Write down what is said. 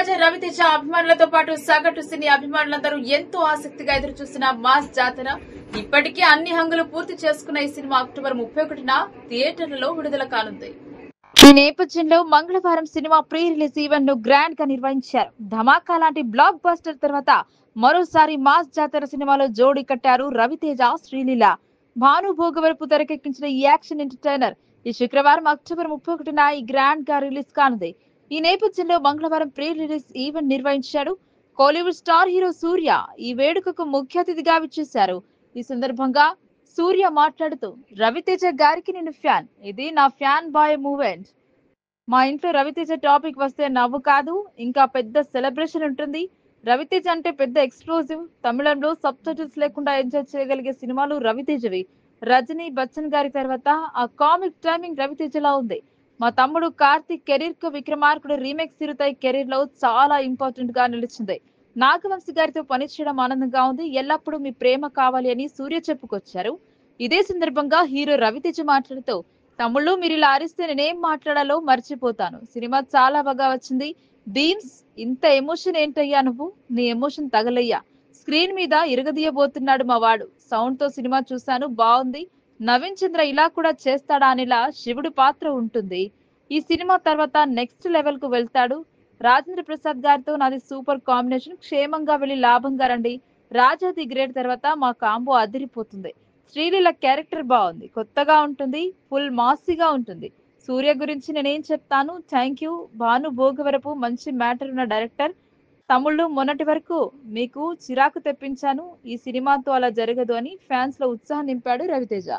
తాజా రవితేజ అభిమానులతో పాటు సగటు సినీ అభిమానులందరూ ఎంతో ఆసక్తిగా ఎదురుచూస్తున్న మాస్ జాతర ఇప్పటికే అన్ని హంగులు పూర్తి చేసుకున్న ఈ సినిమా అక్టోబర్ 31న థియేటర్లలో విడుదల కానుంది. ఈ నేపథ్యంలో మంగళవారం సినిమా ప్రీ రిలీజ్ ఈవెంట్ ను గ్రాండ్ గా నిర్వహించారు. ధమాకా లాంటి బ్లాక్ బస్టర్ తర్వాత మరోసారి మాస్ జాతర సినిమాలో జోడీ కట్టారు రవితేజ శ్రీలీల. భాను భోగవరపు తెరకెక్కించిన ఈ యాక్షన్ ఎంటర్టైనర్ ఈ శుక్రవారం అక్టోబర్ 31న ఈ గ్రాండ్ గా రిలీజ్ కానుంది. ఈ నేపథ్యంలో మంగళవారం ప్రీ రిలీజ్ ఈవెంట్ నిర్వహించారు. కోలీవుడ్ స్టార్ హీరో సూర్య ఈ వేడుకకు ముఖ్య అతిథిగా విచ్చేశారు. ఈ సందర్భంగా సూర్య మాట్లాడుతూ, రవితేజ గారికి నేను ఫ్యాన్, ఇది నా ఫ్యాన్ బాయ్ మూవ్మెంట్. మా ఇంట్లో రవితేజ టాపిక్ వస్తే నవ్వు కాదు, ఇంకా పెద్ద సెలబ్రేషన్ ఉంటుంది. రవితేజ అంటే పెద్ద ఎక్స్ప్లోజివ్. తమిళంలో సబ్ టైటిల్స్ లేకుండా ఎంజాయ్ చేయగలిగే సినిమాలు రవితేజవి. రజనీ బచ్చన్ గారి తర్వాత ఆ కామిక్ టైమింగ్ రవితేజలా ఉంది. మా తమ్ముడు కార్తిక్ కెరీర్ కు విక్రమార్కుడు రీమేక్ సిరుతాయి కెరీర్ లో చాలా ఇంపార్టెంట్ గా నిలిచింది. నాగవంశి గారితో పనిచేయడం ఆనందంగా ఉంది. ఎల్లప్పుడూ మీ ప్రేమ కావాలి అని సూర్య చెప్పుకొచ్చారు. ఇదే సందర్భంగా హీరో రవితేజ మాట్లాడుతూ, తమ్ముళ్ళు మీరు ఇలా అరిస్తే నేనేం మాట్లాడాలో మర్చిపోతాను. సినిమా చాలా బాగా వచ్చింది. బీమ్స్ ఇంత ఎమోషన్ ఏంటయ్యా నువ్వు, నీ ఎమోషన్ తగలయ్యా. స్క్రీన్ మీద ఇరగదీయబోతున్నాడు మా వాడు. సౌండ్ తో సినిమా చూశాను, బాగుంది. నవీన్ చంద్ర ఇలా కూడా చేస్తాడా అనేలా శివుడు పాత్ర ఉంటుంది. ఈ సినిమా తర్వాత నెక్స్ట్ లెవెల్ కు వెళ్తాడు. రాజేంద్ర ప్రసాద్ గారితో నాది సూపర్ కాంబినేషన్. క్షేమంగా వెళ్లి లాభంగా రండి. రాజా ది గ్రేట్ తర్వాత మా కాంబో అదిరిపోతుంది. శ్రీలీల క్యారెక్టర్ బాగుంది, కొత్తగా ఉంటుంది, ఫుల్ మాసీగా ఉంటుంది. సూర్య గురించి నేనేం చెప్తాను. Thank you. భాను భోగవరపు మంచి మ్యాటర్ ఉన్న డైరెక్టర్. తమ్ముళ్ళు మొన్నటి వరకు మీకు చిరాకు తెప్పించాను, ఈ సినిమాతో అలా జరగదు అని ఫ్యాన్స్ లో ఉత్సాహం నింపాడు రవితేజ.